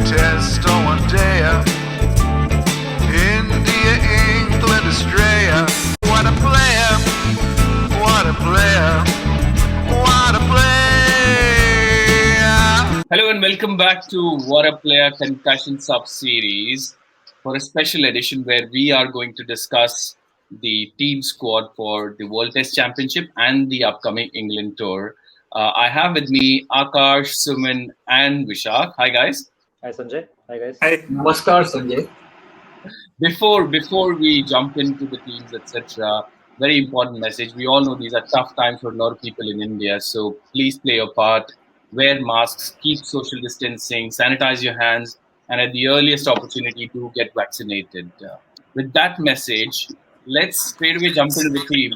Test on one day. India, England, Australia. What a player! What a player! What a player! Hello and welcome back to What a Player Concussion Sub-Series for a special edition where we are going to discuss the team squad for the World Test Championship and the upcoming England tour. I have with me Akash, Suman and Vishak. Hi guys. Hi Sanjay. Hi guys. Hi, Namaskar Sanjay. Before we jump into the teams, etc., very important message. We all know these are tough times for a lot of people in India. So please play your part. Wear masks, keep social distancing, sanitize your hands, and at the earliest opportunity to get vaccinated. With that message, let's straight away jump into the team.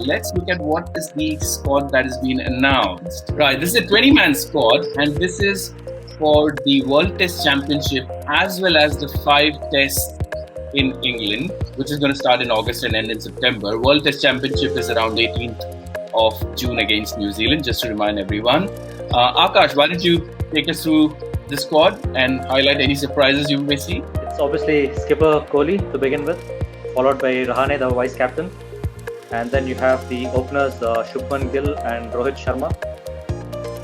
Let's look at what is the squad that has been announced. Right, this is a 20-man squad, and this is for the World Test Championship as well as the 5 tests in England, which is going to start in August and end in September. World Test Championship is around 18th of June against New Zealand, just to remind everyone. Akash, why don't you take us through the squad and highlight any surprises you may see? It's obviously skipper Kohli to begin with, followed by Rahane, the vice captain. And then you have the openers Shubman Gill and Rohit Sharma.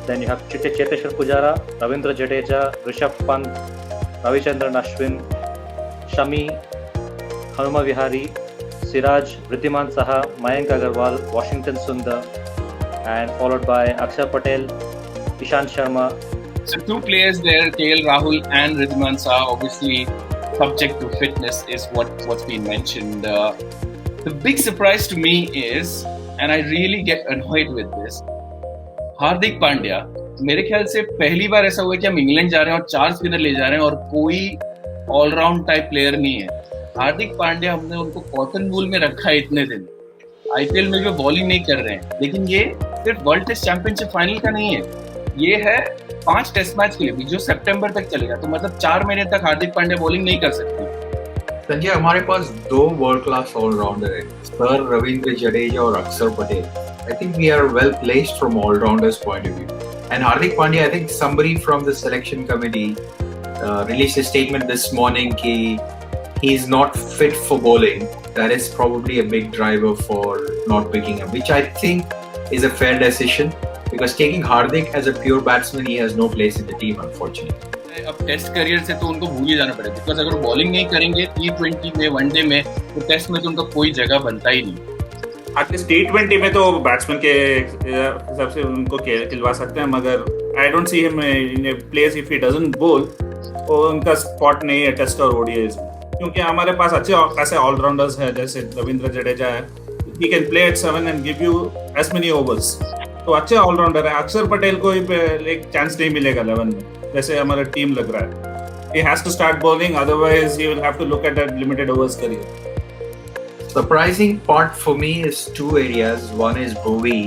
Then you have Cheteshwar Pujara, Ravindra Jadeja, Rishabh Pant, Ravichandran Ashwin, Shami, Hanuma Vihari, Siraj, Wriddhiman Saha, Mayank Agarwal, Washington Sundar, and followed by Akshar Patel, Ishant Sharma. So 2 players there, KL Rahul and Wriddhiman Saha, obviously subject to fitness is what's been mentioned. The big surprise to me is, and I really get annoyed with this, Hardik Pandya. मेरे ख्याल से पहली बार ऐसा हुआ कि हम England जा रहे हैं और 4 स्पिनर ले जा रहे हैं और कोई ऑलराउंड टाइप प्लेयर नहीं है. हार्दिक पांड्या हमने उनको कॉटन वूल में रखा है इतने दिन, आईपीएल में भी बॉलिंग नहीं कर रहे हैं, लेकिन ये सिर्फ वर्ल्ड टेस्ट चैंपियनशिप फाइनल का नहीं है, ये है 5 टेस्ट मैच के लिए भी जो सितंबर तक चलेगा. तो मतलब 4 महीने तक हार्दिक पांड्या बॉलिंग नहीं कर सकते. संजय, हमारे पास 2 वर्ल्ड क्लास ऑलराउंडर हैं, सर रविंद्र जडेजा और अक्षर Patel. I think we are well placed from all-rounders point of view. And Hardik Pandya, I think somebody from the selection committee released a statement this morning that he is not fit for bowling. That is probably a big driver for not picking him, which I think is a fair decision because taking Hardik as a pure batsman, he has no place in the team, unfortunately. अब test career से तो उनको भूल ही जाना पड़ेगा, because अगर वो bowling नहीं करेंगे T20 में, वनडे में, तो टेस्ट में तो उनका कोई जगह बनता ही नहीं. एटलीस्ट T20 में तो बैट्समैन के हिसाब से उनको खिलवा सकते हैं, मगर I don't see him in place if he doesn't बोल, तो उनका स्पॉट नहीं है टेस्ट और ओडीआईज में, क्योंकि हमारे पास अच्छे खासे ऑलराउंडर्स हैं. जैसे रविंद्र जडेजा है, he can play at 7 and give you as many overs, तो अच्छे ऑलराउंडर है. अक्षर पटेल को एक चांस नहीं मिलेगा 11 में, जैसे हमारा टीम लग रहा है. He has to start bowling, otherwise he will have to look at a limited overs career. Surprising part for me is 2 areas. One is Bhuvi,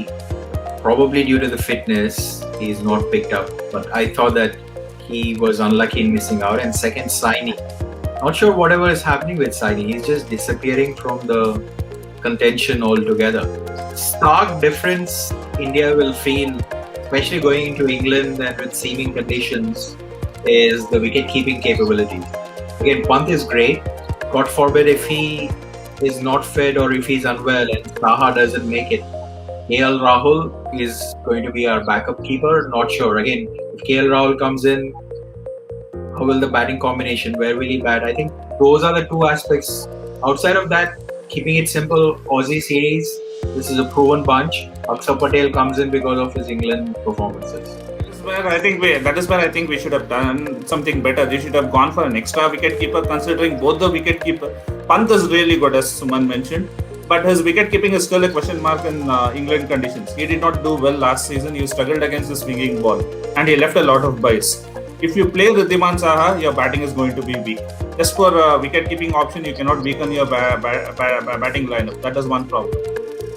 probably due to the fitness, he is not picked up. But I thought that he was unlucky in missing out. And second, Saini. Not sure whatever is happening with Saini. He's just disappearing from the contention altogether. Stark difference India will feel, especially going into England and with seaming conditions, is the wicket-keeping capabilities. Again, Pant is great. God forbid if he is not fit or if he's unwell and Saha doesn't make it. KL Rahul is going to be our backup keeper. Not sure. Again, if KL Rahul comes in, how will the batting combination? Where will he bat? I think those are the 2 aspects. Outside of that, keeping it simple, Aussie series, this is a proven bunch. Akshar Patel comes in because of his England performances. That is where I think we should have done something better. They should have gone for an extra wicket keeper, considering both the wicket keeper. Pant is really good, as Suman mentioned, but his wicket keeping is still a question mark in England conditions. He did not do well last season. He struggled against the swinging ball, and he left a lot of byes. If you play Wriddhiman Saha, your batting is going to be weak. Just for a wicket keeping option, you cannot weaken your batting lineup. That is one problem.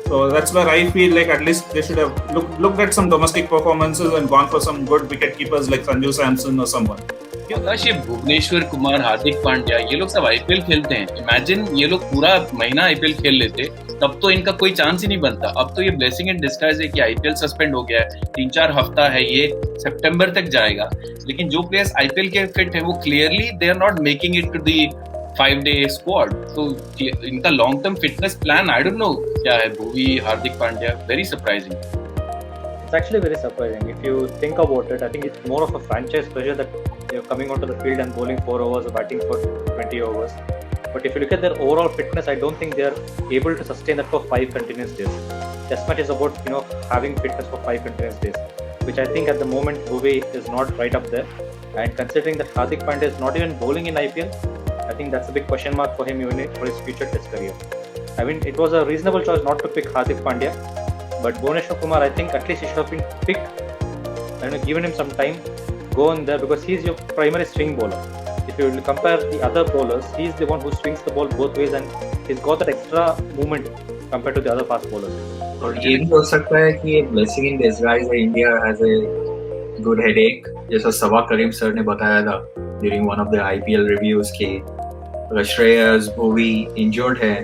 So that's where I feel like at least they should have looked at some domestic performances and gone for some good wicket keepers like Sanju Samson or someone. ये भुवनेश्वर कुमार, हार्दिक पांड्या, ये लोग सब IPL खेलते हैं. Imagine ये लोग पूरा महीना आईपीएल खेल लेते तब तो इनका कोई चांस ही नहीं बनता। अब तो ये ब्लेसिंग इन डिस्गाइज है कि आईपीएल सस्पेंड हो गया है, 3-4 हफ्ता है, ये सितंबर तक जाएगा, लेकिन जो प्लेयर्स आईपीएल के फिट है वो clearly they are not making it to the 5-day squad. तो इनका long term fitness plan I don't know क्या है। Bhuvi, Hardik Pandya, very surprising. It's actually very surprising. If you think about it, I think it's more of a franchise pressure that they're coming onto the field and bowling 4 overs or batting for 20 overs. But if you look at their overall fitness, I don't think they're able to sustain that for 5 continuous days. Test match is about, having fitness for 5 continuous days, which I think at the moment Bhuvi is not right up there. And considering that Hardik Pandya is not even bowling in IPL, I think that's a big question mark for him even for his future Test career. I mean, it was a reasonable choice not to pick Hardik Pandya. But Bhuvneshwar Kumar, I think at least he should have been picked and given him some time, go in there because he's your primary swing bowler. If you compare the other bowlers, he's the one who swings the ball both ways and he's got that extra movement compared to the other fast bowlers. और ये भी हो सकता है कि ये blessing in disguise है, India has a good headache, जैसा सवा करीम सर ने बताया था during one of the IPL reviews कि अगर श्रेयस, भुवी injured है,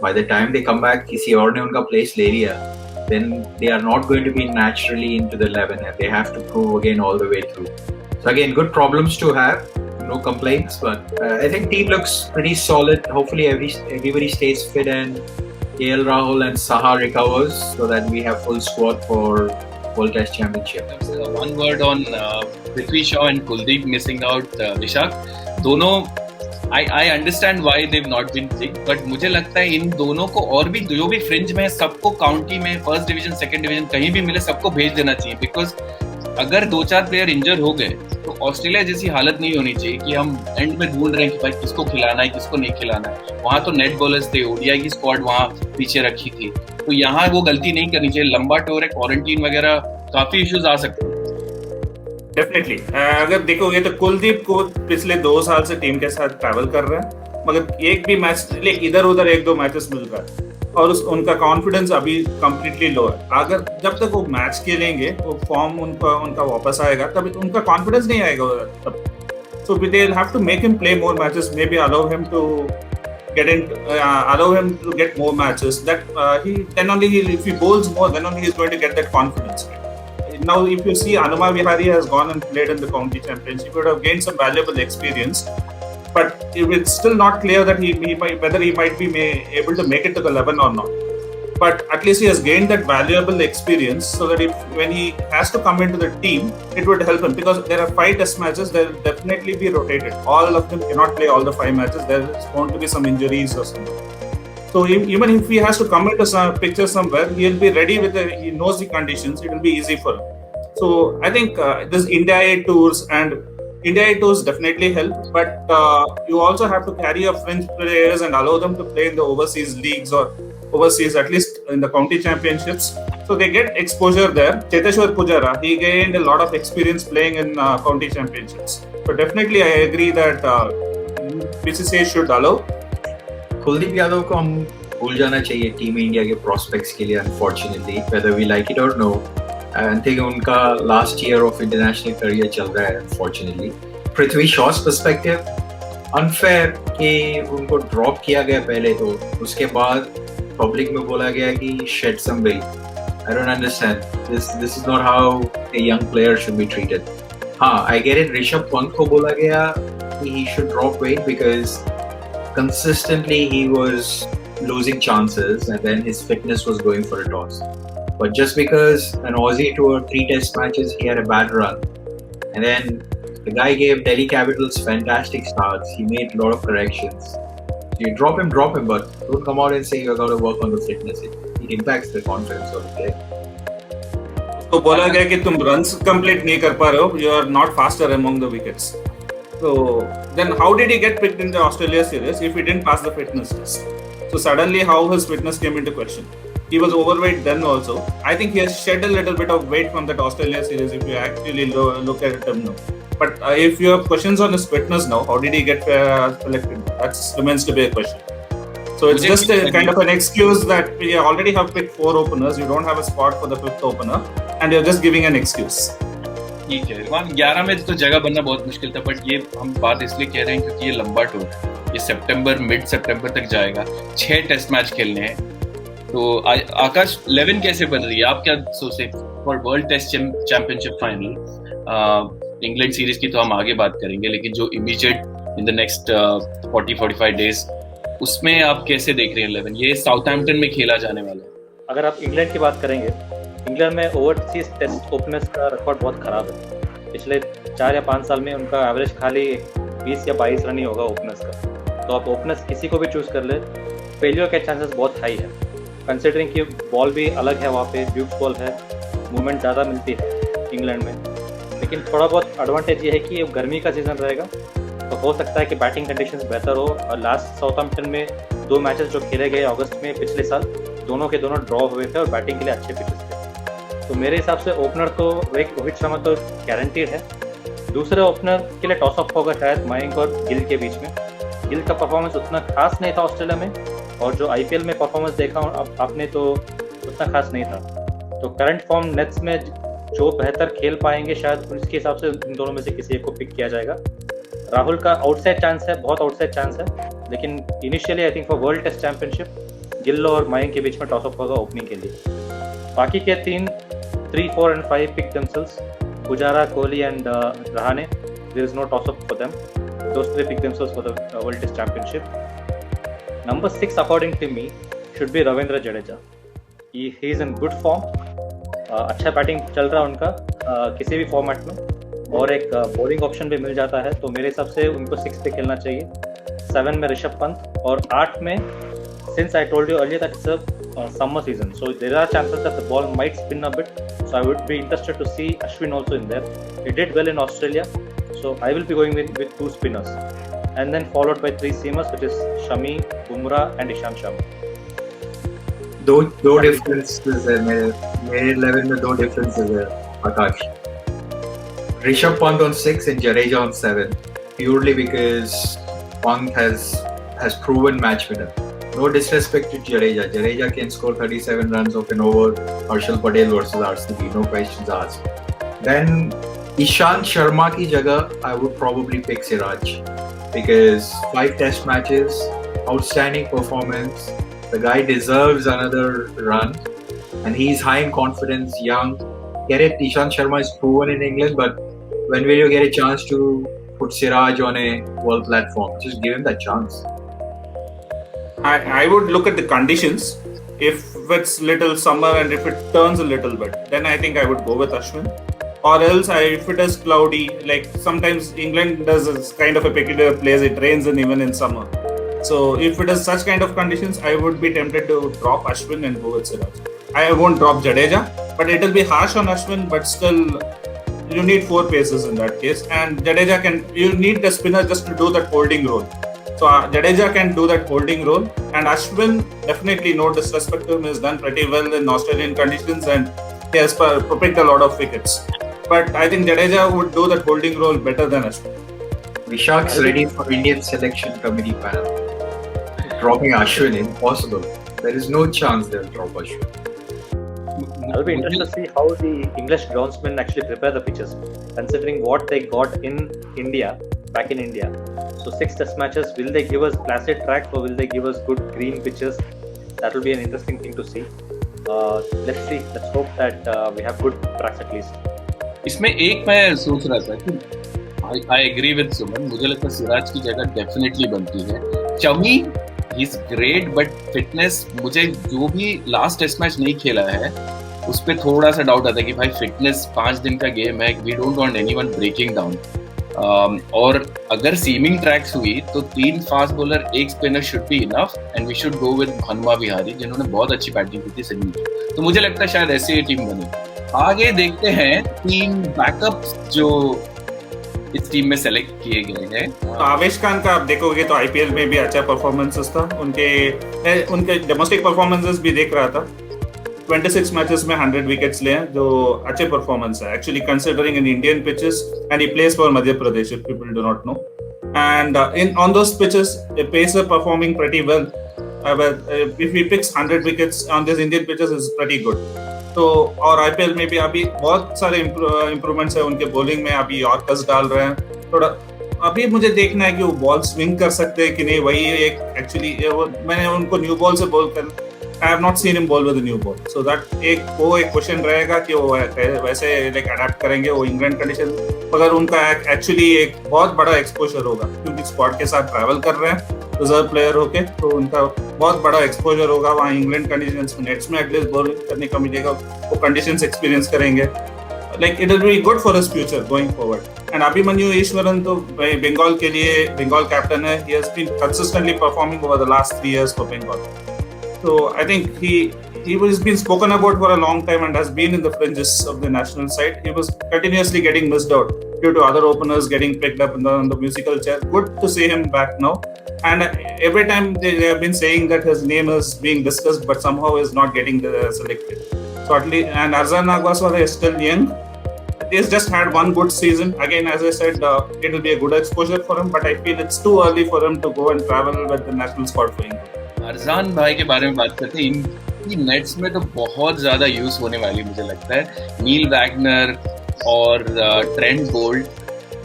by the time they come back किसी और ने उनका place ले लिया, then they are not going to be naturally into the 11 and they have to prove again all the way through. So again, good problems to have, no complaints, but I think team looks pretty solid. Hopefully everybody stays fit and KL Rahul and Saha recovers so that we have full squad for World Test Championship. One word on Prithvi Shaw and Kuldeep missing out, Vishak. दोनों I understand why they've not been picked, but मुझे लगता है इन दोनों को और भी जो भी फ्रिंज में सबको काउंटी में फर्स्ट डिवीजन, सेकंड डिवीजन कहीं भी मिले सबको भेज देना चाहिए। बिकॉज अगर 2-4 प्लेयर इंजर हो गए तो ऑस्ट्रेलिया जैसी हालत नहीं होनी चाहिए कि हम एंड में ढूंढ रहे हैं कि भाई किसको खिलाना है किसको नहीं खिलाना है। वहां तो नेट बॉलर्स थे, ओडीआई की स्क्वाड वहां पीछे रखी थी, तो यहाँ वो गलती नहीं करनी चाहिए। लंबा टूर है, क्वारंटीन वगैरह काफी इश्यूज आ सकते हैं। डेफिनेटली अगर देखोगे तो कुलदीप को पिछले 2 साल से टीम के साथ ट्रैवल कर रहे हैं, मगर एक भी मैच इधर उधर 1-2 मैचेस मिल रहा है और उनका कॉन्फिडेंस अभी कंप्लीटली लो है। अगर जब तक वो मैच खेलेंगे, वो फॉर्म उनका वापस आएगा, तभी उनका कॉन्फिडेंस नहीं आएगा तब। So they will have to make him play more matches, maybe allow him to get more matches. That then only if he bowls more, then only he is going to get that confidence. Now, if you see Hanuma Vihari has gone and played in the county championship, he would have gained some valuable experience. But it's still not clear that whether he might be able to make it to the 11 or not. But at least he has gained that valuable experience, so that when he has to come into the team, it would help him. Because there are 5 test matches, there will definitely be rotated. All of them cannot play all the 5 matches. There is going to be some injuries or something. So even if he has to come into some picture somewhere, he'll be ready he knows the conditions. It will be easy for him. So I think this India A tours definitely help, but you also have to carry your fringe players and allow them to play in the overseas leagues or overseas, at least in the county championships. So they get exposure there. Cheteshwar Pujara, he gained a lot of experience playing in county championships. So definitely I agree that BCCI should allow. Kuldeep Yadav को हम भूल जाना चाहिए team India के prospects के लिए, unfortunately, whether we like it or no. I think उनका last year of international career चल रहा है, unfortunately. Prithvi Shaw's perspective unfair कि उनको ड्रॉप किया गया पहले, तो उसके बाद पब्लिक में बोला गया कि shed some weight. I don't understand this is not how a young player should be treated. हाँ, I get it, Rishabh Pant को बोला गया कि he should drop weight because consistently he was losing chances and then his fitness was going for a toss. But just because an Aussie toured 3 test matches, he had a bad run, and then the guy gave Delhi Capitals fantastic starts. He made a lot of corrections. So you drop him, but don't come out and say you're going to work on the fitness. It impacts the confidence of the player. तो बोला गया कि तुम runs complete नहीं कर पा रहे हो, you are not faster among the wickets. So then how did he get picked in the Australia series if he didn't pass the fitness test? So suddenly how his fitness came into question. He was overweight then also. I think he has shed a little bit of weight from that Australia series if you actually look at him now. But if you have questions on his fitness now, how did he get selected? That remains to be a question. So it's just a kind of an excuse that we already have picked 4 openers. You don't have a spot for the 5th opener and you're just giving an excuse. ठीक है, वहाँ 11 में तो जगह बनना बहुत मुश्किल था, बट ये हम बात इसलिए कह रहे हैं क्योंकि ये लंबा टूर है, ये मिड सितंबर तक जाएगा, 6 टेस्ट मैच खेलने हैं, तो आकाश 11 कैसे बन रही है, आप क्या सोचते for world test championship final? England series की तो हम आगे बात करेंगे, लेकिन जो immediate in the next 40-45 days उसमें आप कैसे देख रहे हैं 11? ये साउथहैम्पटन में खेला जाने वाला है। अगर आप इंग्लैंड की बात करेंगे, इंग्लैंड में ओवरसीज टेस्ट ओपनर्स का रिकॉर्ड बहुत ख़राब है। पिछले 4 या 5 साल में उनका एवरेज खाली 20 या 22 रन ही होगा ओपनर्स का। तो आप ओपनर्स किसी को भी चूज़ कर ले, फेलियर के चांसेस बहुत हाई है, कंसिडरिंग कि बॉल भी अलग है, वहाँ पे ड्यूक्स बॉल है, मूवमेंट ज़्यादा मिलती है इंग्लैंड में। लेकिन थोड़ा बहुत एडवांटेज ये है कि गर्मी का सीज़न रहेगा, तो हो सकता है कि बैटिंग कंडीशंस बेहतर हो। और लास्ट साउथहैम्पटन में 2 मैचेस जो खेले गए अगस्त में पिछले साल, दोनों के दोनों ड्रॉ हुए थे और बैटिंग के लिए अच्छे पिचेस थे। तो मेरे हिसाब से ओपनर तो एक रोहित शर्मा तो गारंटीड है। दूसरे ओपनर के लिए टॉस अप होगा शायद मयंक और गिल के बीच में। गिल का परफॉर्मेंस उतना खास नहीं था ऑस्ट्रेलिया में, और जो आईपीएल में परफॉर्मेंस देखा आपने तो उतना खास नहीं था। तो करंट फॉर्म नेट्स में जो बेहतर खेल पाएंगे शायद उसके हिसाब से इन दोनों में से किसी एक को पिक किया जाएगा। राहुल का आउटसाइड चांस है, बहुत आउटसाइड चांस है, लेकिन initially I think for world test championship Gill और मयंक के बीच में टॉस अप होगा ओपनिंग के लिए। बाकी के 3, 4 and 5 pick themselves, Pujara, Kohli and Rahane. There is no toss up for them. Those 3 pick themselves for the World Test Championship. Number 6 according to me should be Ravindra Jadeja. He is in good form. अच्छा batting चल रहा है उनका किसी भी format में, और एक बॉलिंग ऑप्शन भी मिल जाता है, तो मेरे हिसाब से उनको 6 पे खेलना चाहिए। 7 में ऋषभ पंत, और 8 में, since I told you earlier that it's a summer season, so there are chances that the ball might spin a bit, so I would be interested to see Ashwin also in there. He did well in Australia, so I will be going with 2 spinners, and then followed by 3 seamers, which is Shami, Bumrah and Ishant Sharma. दो differences है मेरे 11 में, 2 differences है आकाश। Rishabh Pant on 6 and Jadeja on 7, purely because Pant has proven match winner. No disrespect to Jadeja. Jadeja can score 37 runs off an over. Harshal Patel versus RCB, no questions asked. Then Ishant Sharma ki jagah, I would probably pick Siraj, because 5 test matches, outstanding performance. The guy deserves another run, and he's high in confidence, young. Get it? Ishant Sharma is proven in England, but when will you get a chance to put Siraj on a world platform? Just give him that chance. I would look at the conditions. If it's little summer and if it turns a little bit, then I think I would go with Ashwin. Or else, if it is cloudy, like sometimes England does this kind of a peculiar place, it rains even in summer. So if it is such kind of conditions, I would be tempted to drop Ashwin and go with Siraj. I won't drop Jadeja, but it will be harsh on Ashwin, but still you need 4 paces in that case, and Jadeja you need the spinner just to do that holding role. So Jadeja can do that holding role, and Ashwin, definitely no disrespect to him, has done pretty well in Australian conditions and he has picked a lot of wickets. But I think Jadeja would do that holding role better than Ashwin. Vishak's ready for Indian selection committee panel. Dropping Ashwin, impossible. There is no chance they'll drop Ashwin. I'll be interested to see how the English groundsmen actually prepare the pitches, considering what they got in India, back in India. So 6 test matches, will they give us placid track or will they give us good green pitches? That will be an interesting thing to see. Let's see. Let's hope that we have good tracks at least. इसमें एक मैं सोच रहा था कि I agree with Suman. मुझे लगता है सिराज की जगह डेफिनेटली बनती है। Shami He's great, but fitness, मुझे जो भी लास्ट टेस्ट मैच नहीं खेला है उस पर थोड़ा सा डाउट आता है कि भाई फिटनेस 5 दिन का गेम है, we don't want anyone breaking down. और अगर सीमिंग ट्रैक्स हुई तो 3 fast bowler, 1 spinner should be enough, and we should go with Hanuma Vihari, जिन्होंने बहुत अच्छी बैटिंग की थी सिडनी में। तो मुझे लगता है शायद ऐसे ही टीम बनी। आगे देखते हैं 3 बैकअप्स जो इस टीम में सेलेक्ट किए गए हैं। तो आवेश खान का आप देखोगे तो आईपीएल में भी अच्छा परफॉर्मेंसेस था उनके डोमेस्टिक परफॉर्मेंसेस भी देख रहा था। 26 मैचेस में 100 विकेट्स लिए हैं, जो अच्छे परफॉर्मेंस है actually considering in Indian pitches, and he place for Madhya Pradesh if people do not know, and in on those pitches a pacer performing pretty well. If he picks 100 wickets on this Indian pitches is pretty good. तो और IPL में भी अभी बहुत सारे improvements है उनके bowling में, अभी यॉर्कर्स डाल रहे हैं थोड़ा। अभी मुझे देखना है कि वो बॉल स्विंग कर सकते हैं कि नहीं, वही एक एक्चुअली मैंने उनको न्यू बॉल से ball I have not seen him bowl with a new ball. So that एक क्वेश्चन रहेगा कि वो वैसे लाइक अडेप्ट करेंगे वो इंग्लैंड कंडीशन, मगर उनका एक्चुअली एक बहुत बड़ा एक्सपोजर होगा क्योंकि स्क्वाड के साथ ट्रैवल कर रहे हैं रिजर्व प्लेयर होके, तो उनका बहुत बड़ा एक्सपोजर होगा वहाँ इंग्लैंड कंडीशंस में, नेट्स में एटलीस्ट बॉलिंग करने का मिलेगा, वो कंडीशंस एक्सपीरियंस करेंगे. Like it will be good for his future going forward. And Abhimanyu Ishwaran तो बंगाल के लिए बंगाल कैप्टन है. He has been consistently performing over the last 3 years for Bengal. So I think he has been spoken about for a long time and has been in the fringes of the national side. He was continuously getting missed out due to other openers getting picked up on the musical chair. Good to see him back now. And every time they have been saying that his name is being discussed, but somehow is not getting selected. So at least, and Arzan Nagwaswala is still young. He's just had one good season. Again, as I said, it will be a good exposure for him, but I feel it's too early for him to go and travel with the national squad for England. Arjan भाई के बारे में बात करते हैं. इनकी nets में तो बहुत ज़्यादा यूज़ होने वाली मुझे लगता है. नील वैगनर और ट्रेंट बोल्ट,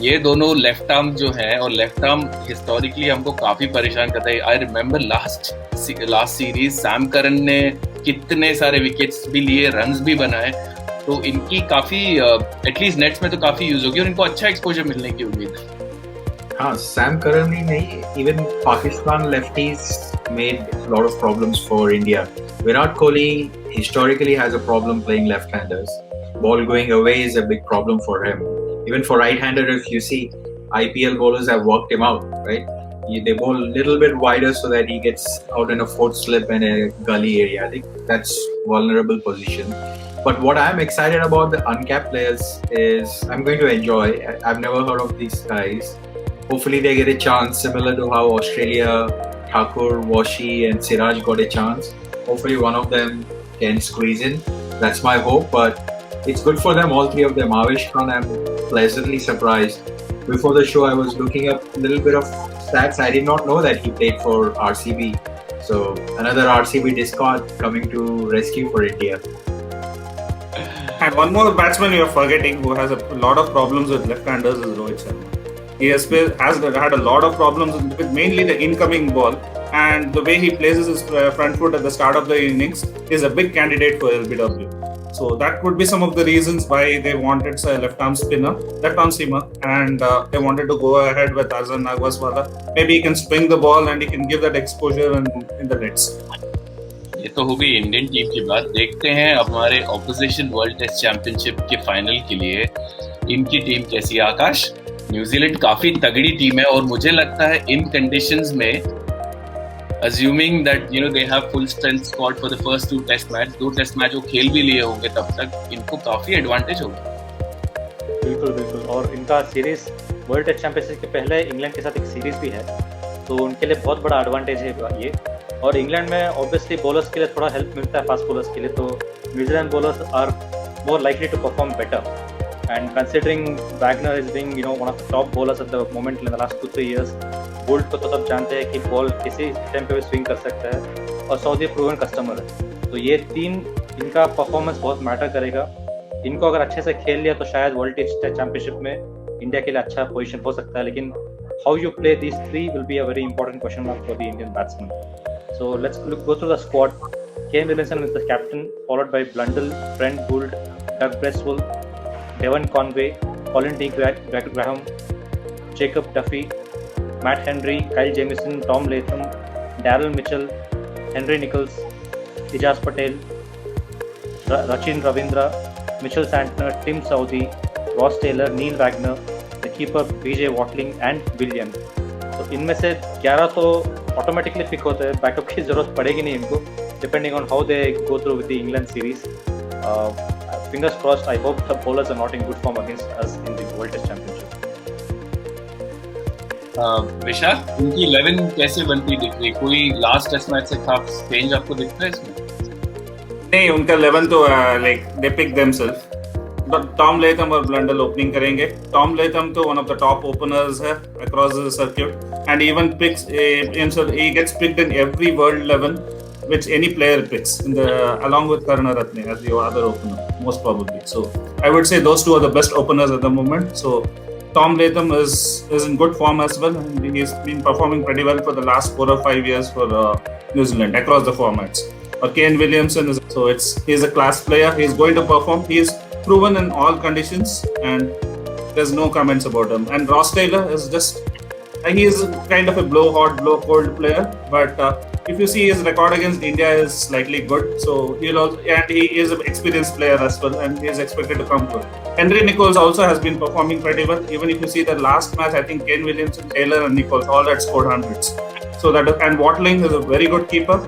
ये दोनों लेफ्ट आर्म जो है, और लेफ्ट आर्म हिस्टोरिकली हमको काफ़ी परेशान करता है. I remember last series Sam Curran ने कितने सारे विकेट्स भी लिए, रन्स भी बनाए, तो इनकी काफ़ी एटलीस्ट नेट्स में तो काफ़ी यूज़ होगी और इनको अच्छा एक्सपोजर मिलने की उम्मीद है. हाँ, सैम करन ही नहीं, even Pakistan lefties made a lot of problems for India. Virat Kohli historically has a problem playing left-handers. Ball going away is a big problem for him. Even for right-hander, if you see, IPL bowlers have worked him out, right? They bowl a little bit wider so that he gets out in a foot slip and a gully area. I think that's vulnerable position. But what I'm excited about the uncapped players is I'm going to enjoy. I've never heard of these guys. Hopefully they get a chance similar to how Australia, Thakur, Washi and Siraj got a chance. Hopefully one of them can squeeze in. That's my hope, but it's good for them, all three of them. Avesh Khan, I'm pleasantly surprised. Before the show, I was looking up a little bit of stats. I did not know that he played for RCB. So another RCB discard coming to rescue for India. And one more batsman you're forgetting who has a lot of problems with left-handers is Rohit Sharma. He has had a lot of problems with mainly the incoming ball, and the way he places his front foot at the start of the innings is a big candidate for LBW. So that could be some of the reasons why they wanted a left-arm seamer, and they wanted to go ahead with Arzan Nagwaswala. Maybe he can swing the ball and he can give that exposure in the nets. ये तो हो गई Indian team की बात. देखते हैं हमारे opposition world test championship के फाइनल के लिए इनकी टीम कैसी है. आकाश, न्यूजीलैंड काफी तगड़ी टीम है और मुझे लगता है इन कंडीशंस में, assuming that they have full strength squad for the first 2 test match, 2 test match वो खेल भी लिए होंगे, तब तक इनको काफी एडवांटेज होगा. बिल्कुल. और इनका सीरीज वर्ल्ड टेस्ट चैंपियनशिप के पहले इंग्लैंड के साथ एक सीरीज भी है, तो उनके लिए बहुत बड़ा एडवांटेज है ये. और इंग्लैंड में ऑब्वियसली बॉलर्स के लिए थोड़ा हेल्प मिलता है, फास्ट बॉलर्स के लिए, तो New Zealand bowlers are more likely to perform better. And considering Wagner is being one of the top bowlers at the moment in the last 2-3 years, bolt को तो सब जानते हैं कि बॉल किसी टाइम पे भी स्विंग कर सकता है और सऊदी प्रूवन कस्टमर है, तो ये 3 इनका परफॉर्मेंस बहुत मैटर करेगा. इनको अगर अच्छे से खेल लिया तो शायद वर्ल्ड टेस्ट चैंपियनशिप में इंडिया के लिए अच्छा पोजीशन हो सकता है, लेकिन how you play these 3 will be a very important question mark for the Indian batsman. So let's go through the squad. Kane Williamson is the captain, followed by Blundell, Trent Boult, Doug Bracewell, Devon Conway, Colin D. Graham, Jacob Duffy, Matt Henry, Kyle Jamieson, Tom Latham, Daryl Mitchell, Henry Nichols, Ijaz Patel, Rachin Ravindra, Mitchell Santner, Tim Southee, Ross Taylor, Neil Wagner, the keeper BJ Watling and William. तो इनमें से 11 तो automatically pick होते हैं, backup की जरूरत पड़ेगी नहीं इनको, depending on how they go through with the England series. Fingers crossed. I hope the bowlers are not in good form against us in the World Test Championship. विशा, उनकी 11 कैसे बनती दिख रही? कोई लास्ट टेस्ट मैच से खास change आपको दिखता है इसमें? नहीं, उनका 11 तो like they pick themselves. Tom Latham और Blundell opening करेंगे. Tom Latham तो one of the top openers है across the circuit, and even picks himself. He gets picked in every World 11 which any player picks along with Karunaratne as the other opener, most probably. So I would say those two are the best openers at the moment. So Tom Latham is in good form as well, and he's been performing pretty well for the last 4 or 5 years for New Zealand across the formats. or Kane Williamson is. So he's a class player. He's going to perform. He's proven in all conditions, and there's no comments about him. And Ross Taylor is just he is kind of a blow hot, blow cold player, but if you see his record against India is slightly good. So he'll also, and he is an experienced player as well, and he is expected to come good. Henry Nichols also has been performing pretty well. Even if you see the last match, I think Kane Williamson, Taylor, and Nichols all had scored hundreds. So and Watling is a very good keeper.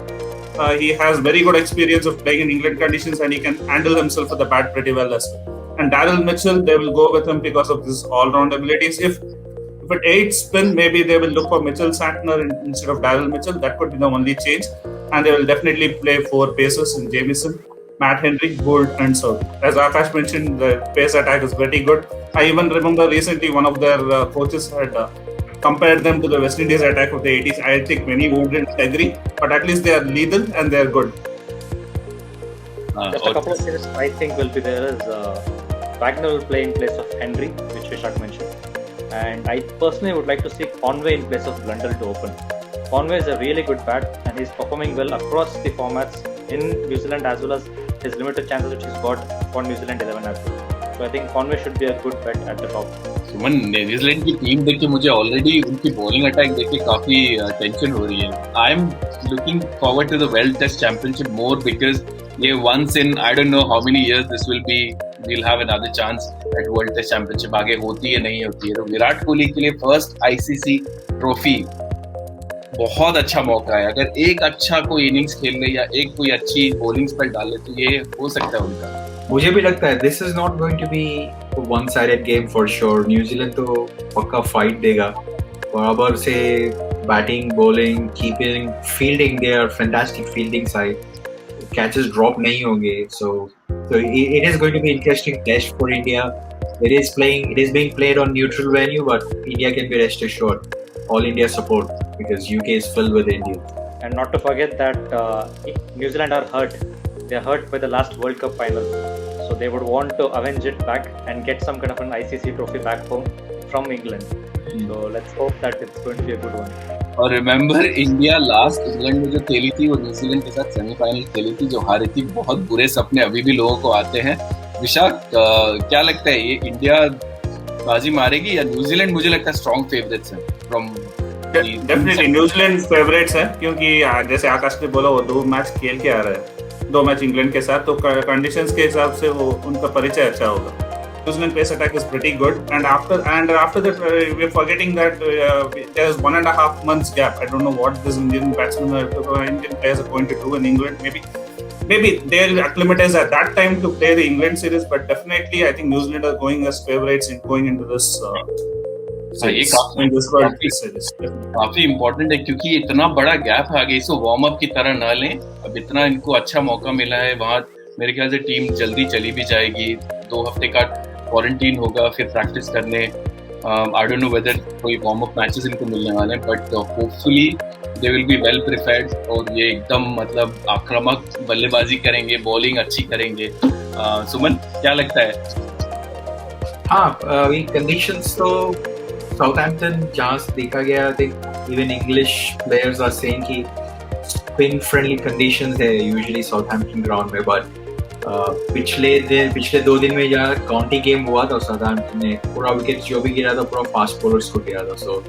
He has very good experience of playing in England conditions, and he can handle himself with the bat pretty well as well. And Daryl Mitchell, they will go with him because of his all-round abilities. If it aids spin, maybe they will look for Mitchell Santner instead of Daryl Mitchell. That could be the only change. And they will definitely play 4 pacers in Jamieson, Matt Henry, Gould, and Southey. As Akash mentioned, the pace attack is very good. I even remember recently one of their coaches had compared them to the West Indies attack of the 80s. I think many wouldn't agree, but at least they are lethal and they are good. Just a couple of things I think will be there is Wagner will play in place of Henry, which Vishak mentioned. And I personally would like to see Conway in place of Blundell to open. Conway is a really good bat and he's performing well across the formats in New Zealand as well as his limited chances which he's got for New Zealand 11 as well. So I think Conway should be a good bet at the top. Suman, New Zealand की team देख के मुझे already उनकी bowling attack देख के काफी tension हो रही है. I am looking forward to the world test championship more because ये once in I don't know how many years this will be, we'll have another chance at World Test Championship. आगे होती है नहीं होती है. तो विराट कोहली के लिए फर्स्ट ICC ट्रॉफी बहुत अच्छा मौका है. अगर एक अच्छा कोई इनिंग्स खेल ले या एक कोई अच्छी बॉलिंग स्पेल डाल ले तो ये हो सकता है उनका. मुझे भी लगता है this is not going to be one sided game for sure. New Zealand तो पक्का फाइट देगा. बराबर से batting, bowling, keeping, fielding, they are fantastic fielding side. Catches drop नहीं होंगे. So it is going to be interesting test for India. It is being played on neutral venue, but India can be rest assured all India support because UK is filled with Indians. And not to forget that New Zealand are hurt. They are hurt by the last World Cup final. So they would want to avenge it back and get some kind of an ICC trophy back home from England. So let's hope that it's going to be a good one. और remember India last England में जो खेली थी वो New Zealand के साथ semifinal खेली थी जो हारी थी. बहुत बुरे सपने अभी भी लोगों को आते हैं. विशाख, क्या लगता है ये इंडिया बाजी मारेगी या न्यूजीलैंड? मुझे लगता है स्ट्रॉन्ग फेवरेट्स हैं फ्रॉम डेफिनेटली न्यूजीलैंड फेवरेट्स हैं क्योंकि जैसे आकाश ने बोला वो 2 मैच खेल के आ रहे हैं, 2 मैच इंग्लैंड के साथ, तो कंडीशंस के हिसाब से वो उनका परिचय अच्छा होगा. New Zealand pace attack is pretty good, and after that we're forgetting that there's 1.5 months gap. I don't know what this Indian batsmen or Indian players are going to do in England. Maybe they'll acclimatize at that time to play the England series, but definitely I think New Zealand are going as favorites in going into this series. काफी important है क्योंकि इतना बड़ा gap आ गया. इसको warm up की तरह ना लें. अब इतना इनको अच्छा मौका मिला है. वहाँ मेरे ख्याल से टीम जल्दी चली भी जाएगी. 2 हफ्ते का क्वारंटीन होगा, फिर प्रैक्टिस करने. आई डोंट नो वेदर कोई वार्म अप मैचेस इनको मिलने वाले हैं, but hopefully they will be well prepared और ये एकदम मतलब आक्रामक बल्लेबाजी करेंगे, बॉलिंग अच्छी करेंगे. सुमन, क्या लगता है? हाँ, अभी कंडीशंस तो साउथहैम्पटन जहाँ देखा गया, I think even English players are saying कि स्पिन फ्रेंडली कंडीशंस है यूजुअली साउथहैम्पटन ग्राउंड में. बट पिछले 2 दिन में जहाँ काउंटी गेम हुआ था साउथहैम्पटन ने पूरा विकेट जो भी गिरा था पूरा फास्ट बॉलर्स को गिरा था. So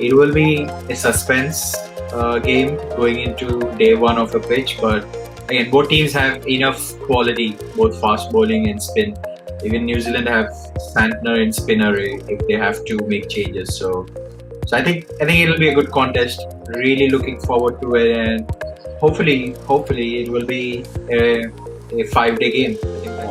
it will be A suspense game going into day 1 of a pitch, but again both teams have enough quality, both fast bowling and spin. Even New Zealand have Santner and spinner if they have to make changes. So I think it will be a good contest. Really looking forward to it, and hopefully it will be a 5-day game.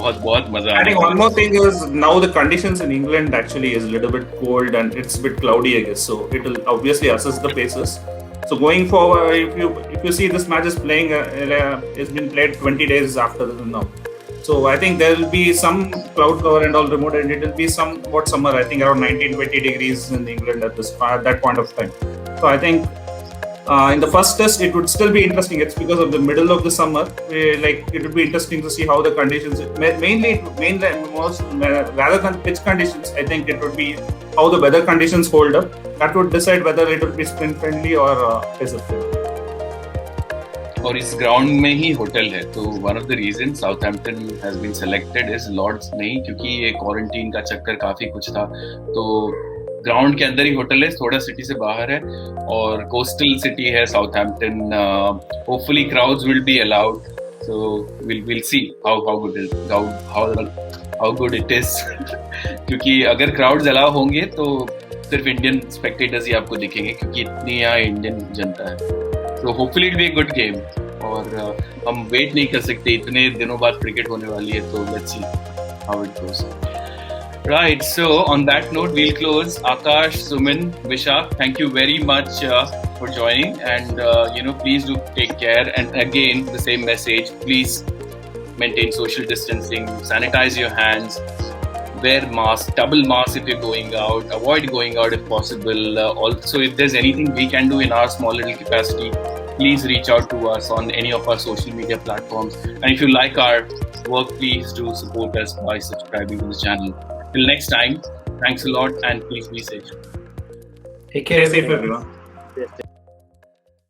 बहुत मजा. I think one more thing is now the conditions in England actually is a little bit cold and it's a bit cloudy, I guess. So it will obviously assess the paces. So going forward, if you see this match is playing, it's been played 20 days after now. So I think there will be some cloud cover and all remote, and it will be somewhat summer. I think around 19-20 degrees in England at that point of time. So I think in the first test it would still be interesting. It's because of the middle of the summer. It would be interesting to see how the conditions, mainly rather than pitch conditions, I think it would be how the weather conditions hold up. That would decide whether it would be spin friendly or pacer friendly. और इस ground में ही hotel है, तो one of the reason Southampton has been selected is Lord's नहीं, क्योंकि ये quarantine का चक्कर काफी कुछ था, तो ग्राउंड के अंदर ही होटल है, थोड़ा सिटी से बाहर है और कोस्टल सिटी है Southampton. Hopefully crowds will be allowed, so we'll see how good it is. क्योंकि अगर क्राउड्स अलाउ होंगे तो सिर्फ इंडियन स्पेक्टेटर्स ही आपको दिखेंगे, क्योंकि इतनी यहाँ इंडियन जनता है. तो hopefully it be a good game और हम वेट नहीं कर सकते, इतने दिनों बाद क्रिकेट होने वाली है, तो let's see how it goes. Right, so on that note, we'll close. Akash, Suman, Vishak, thank you very much for joining, and please do take care. And again, the same message: please maintain social distancing, sanitize your hands, wear mask, double mask if you're going out, avoid going out if possible. Also, if there's anything we can do in our small little capacity, please reach out to us on any of our social media platforms. And if you like our work, please do support us by subscribing to the channel. Till next time, thanks a lot and please be safe. Take care, Stay safe, everyone. everyone.